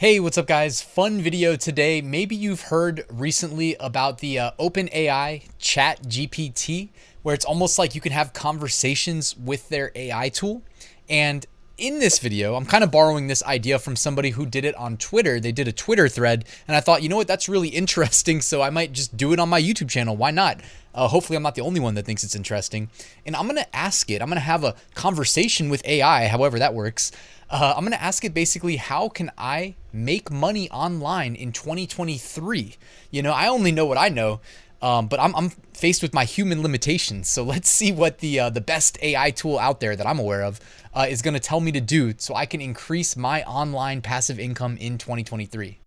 Hey, what's up guys? Fun video today. Maybe you've heard recently about the OpenAI ChatGPT, where it's almost like you can have conversations with their AI tool. And in this video, I'm kind of borrowing this idea from somebody who did it on Twitter. They did a Twitter thread, and I thought, you know what, that's really interesting, so I might just do it on my YouTube channel. Why not? Hopefully I'm not the only one that thinks it's interesting. And I'm going to ask it, I'm going to have a conversation with AI, however that works. I'm going to ask it basically, how can I make money online in 2023? You know, I only know what I know, but I'm faced with my human limitations. So let's see what the best AI tool out there that I'm aware of is going to tell me to do so I can increase my online passive income in 2023.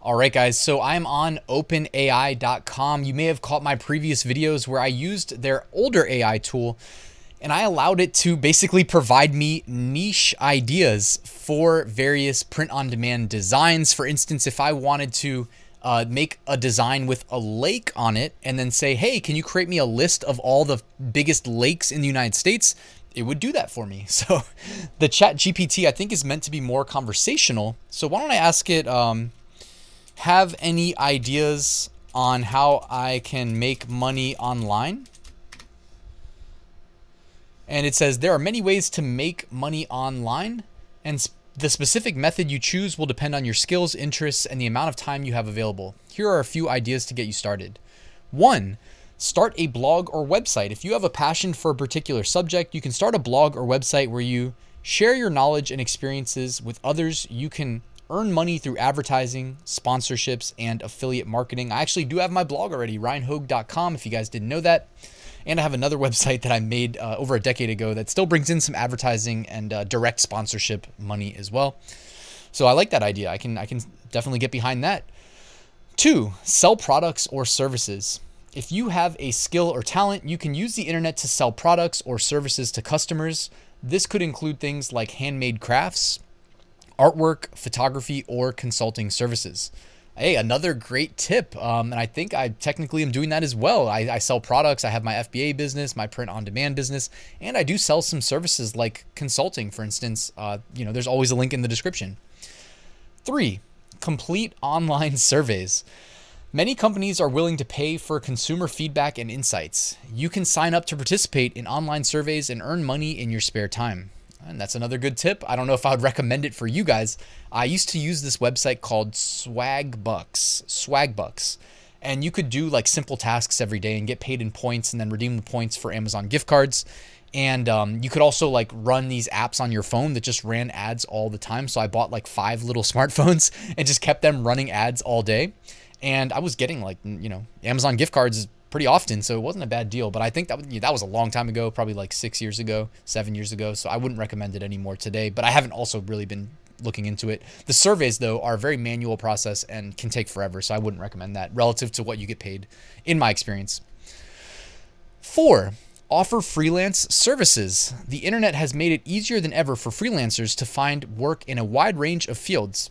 All right, guys, so I'm on OpenAI.com. You may have caught my previous videos where I used their older AI tool, and I allowed it to basically provide me niche ideas for various print-on-demand designs. For instance, if I wanted to make a design with a lake on it and then say, hey, can you create me a list of all the biggest lakes in the United States? It would do that for me. So the ChatGPT, I think, is meant to be more conversational. So why don't I ask it, have any ideas on how I can make money online? And it says there are many ways to make money online, and the specific method you choose will depend on your skills, interests, and the amount of time you have available. Here are a few ideas to get you started. 1, start a blog or website. If you have a passion for a particular subject, you can start a blog or website where you share your knowledge and experiences with others. You can earn money through advertising, sponsorships, and affiliate marketing. I actually do have my blog already, ryanhogue.com, if you guys didn't know that. And I have another website that I made over a decade ago that still brings in some advertising and direct sponsorship money as well. So I like that idea. I can definitely get behind that. 2, sell products or services. If you have a skill or talent, you can use the internet to sell products or services to customers. This could include things like handmade crafts, artwork, photography, or consulting services. Hey, another great tip. And I think I technically am doing that as well. I sell products. I have my FBA business, my print on demand business, and I do sell some services like consulting, for instance. There's always a link in the description. 3, complete online surveys. Many companies are willing to pay for consumer feedback and insights. You can sign up to participate in online surveys and earn money in your spare time. And that's another good tip. I don't know if I would recommend it for you guys. I used to use this website called Swagbucks. And you could do like simple tasks every day and get paid in points and then redeem the points for Amazon gift cards. And you could also like run these apps on your phone that just ran ads all the time. So I bought like 5 little smartphones and just kept them running ads all day. And I was getting like, Amazon gift cards pretty often, so it wasn't a bad deal. But I think that was a long time ago, probably like 6 years ago, 7 years ago. So I wouldn't recommend it anymore today, but I haven't also really been looking into it. The surveys, though, are a very manual process and can take forever, so I wouldn't recommend that relative to what you get paid in my experience. 4, offer freelance services. The internet has made it easier than ever for freelancers to find work in a wide range of fields.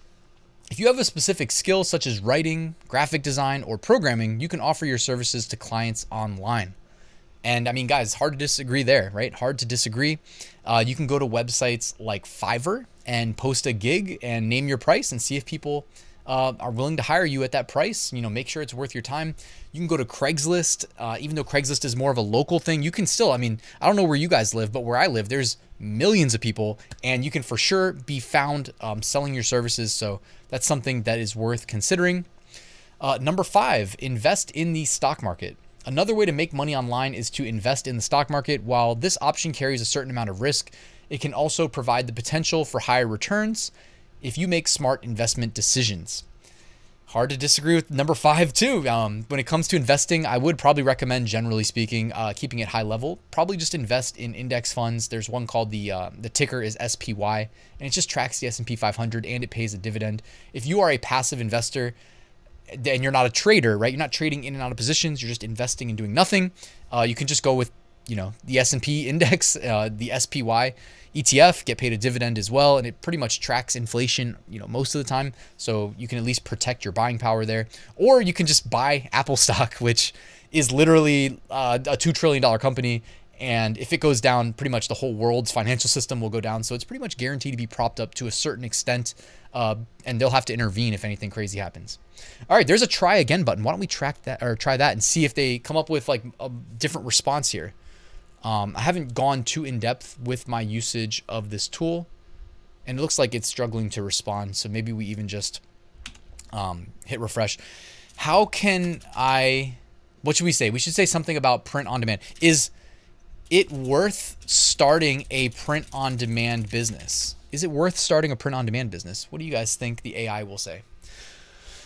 If you have a specific skill such as writing, graphic design, or programming, you can offer your services to clients online. And I mean, guys, hard to disagree there, right? Hard to disagree. You can go to websites like Fiverr and post a gig and name your price and see if people are willing to hire you at that price. Make sure it's worth your time. You can go to Craigslist. Even though Craigslist is more of a local thing, you can still, I don't know where you guys live, but where I live, there's millions of people, and you can for sure be found selling your services. So that's something that is worth considering. Number 5, invest in the stock market. Another way to make money online is to invest in the stock market. While this option carries a certain amount of risk, it can also provide the potential for higher returns if you make smart investment decisions. Hard to disagree with number 5 too. When it comes to investing, I would probably recommend, generally speaking, keeping it high level. Probably just invest in index funds. There's one called the ticker is SPY, and it just tracks the S&P 500 and it pays a dividend. If you are a passive investor and you're not a trader, right? You're not trading in and out of positions. You're just investing and doing nothing. You can just go with the S&P index, the SPY ETF, get paid a dividend as well, and it pretty much tracks inflation, most of the time. So you can at least protect your buying power there. Or you can just buy Apple stock, which is literally a $2 trillion company, And if it goes down, pretty much the whole world's financial system will go down. So it's pretty much guaranteed to be propped up to a certain extent. And they'll have to intervene if anything crazy happens. All right, there's a try again button. Why don't we try that and see if they come up with like a different response here. I haven't gone too in depth with my usage of this tool, and it looks like it's struggling to respond. So maybe we even just hit refresh. How can what should we say? We should say something about print on demand. Is it worth starting a print on demand business? Is it worth starting a print on demand business? What do you guys think the AI will say?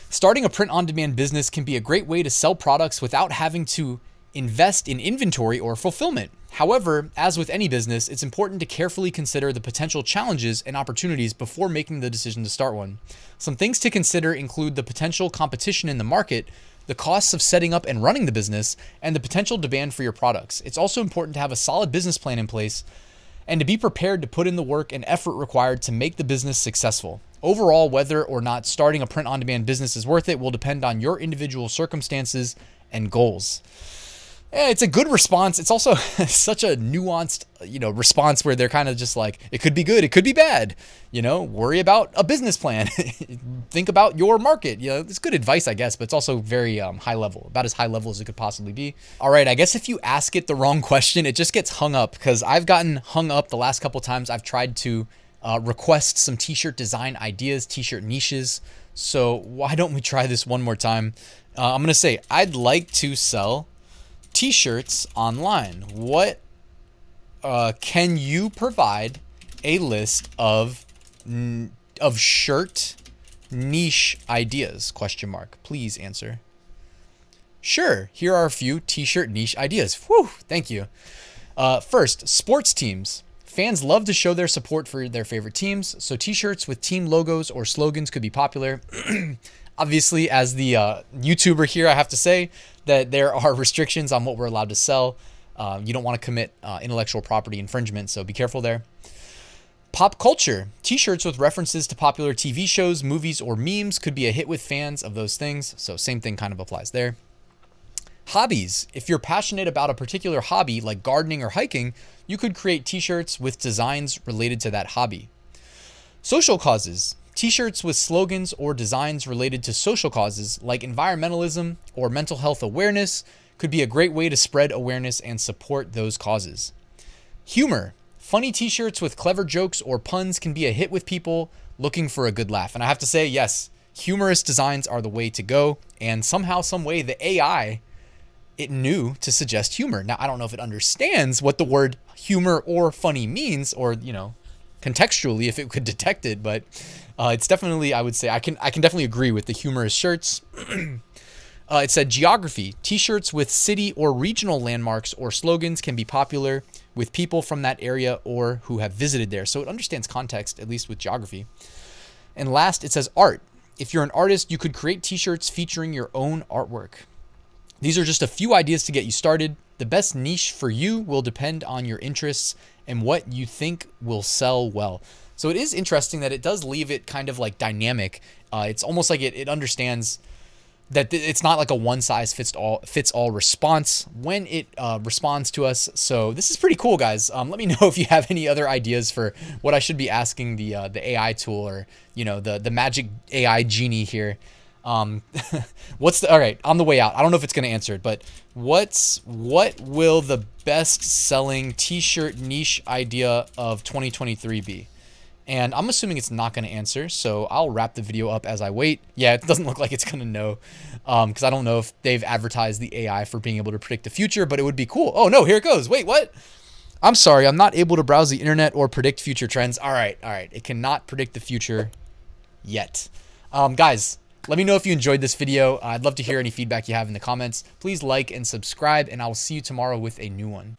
Starting a print on demand business can be a great way to sell products without having to invest in inventory or fulfillment. However, as with any business, it's important to carefully consider the potential challenges and opportunities before making the decision to start one. Some things to consider include the potential competition in the market, the costs of setting up and running the business, and the potential demand for your products. It's also important to have a solid business plan in place and to be prepared to put in the work and effort required to make the business successful. Overall, whether or not starting a print-on-demand business is worth it will depend on your individual circumstances and goals. It's a good response. It's also such a nuanced, response where they're kind of just like, it could be good, it could be bad. Worry about a business plan. Think about your market. It's good advice, I guess, but it's also very high level, about as high level as it could possibly be. All right, I guess if you ask it the wrong question, it just gets hung up, because I've gotten hung up the last couple times I've tried to request some t-shirt design ideas, t-shirt niches. So why don't we try this one more time? I'm going to say, I'd like to sell t-shirts online. What can you provide a list of shirt niche ideas? ? Please answer. Sure, here are a few t-shirt niche ideas. Whew, thank you. First, sports teams. Fans love to show their support for their favorite teams, so t-shirts with team logos or slogans could be popular. Obviously, as the YouTuber here, I have to say that there are restrictions on what we're allowed to sell. You don't want to commit intellectual property infringement, so be careful there. Pop culture. T-shirts with references to popular TV shows, movies, or memes could be a hit with fans of those things, so same thing kind of applies there. Hobbies. If you're passionate about a particular hobby like gardening or hiking, you could create t-shirts with designs related to that hobby. Social causes. T-shirts with slogans or designs related to social causes like environmentalism or mental health awareness could be a great way to spread awareness and support those causes. Humor. Funny t-shirts with clever jokes or puns can be a hit with people looking for a good laugh. And I have to say, yes, humorous designs are the way to go. And somehow, some way, the AI, it knew to suggest humor. Now, I don't know if it understands what the word humor or funny means, or, contextually if it could detect it, but it's definitely, I would say, I can definitely agree with the humorous shirts. It said geography. T-shirts with city or regional landmarks or slogans can be popular with people from that area or who have visited there. So it understands context, at least with geography. And last, it says art. If you're an artist, you could create t-shirts featuring your own artwork. These are just a few ideas to get you started. The best niche for you will depend on your interests and what you think will sell well. So it is interesting that it does leave it kind of like dynamic. It's almost like it understands that it's not like a one size fits all response when it responds to us. So this is pretty cool, guys. Let me know if you have any other ideas for what I should be asking the AI tool, or the magic AI genie here. All right, on the way out, I don't know if it's going to answer it, but what will the best selling t-shirt niche idea of 2023 be? And I'm assuming it's not going to answer, so I'll wrap the video up as I wait. Yeah, it doesn't look like it's going to know, because I don't know if they've advertised the AI for being able to predict the future, but it would be cool. Oh no, here it goes. Wait, what? I'm sorry, I'm not able to browse the internet or predict future trends. All right. It cannot predict the future yet. Guys, let me know if you enjoyed this video. I'd love to hear any feedback you have in the comments. Please like and subscribe, and I will see you tomorrow with a new one.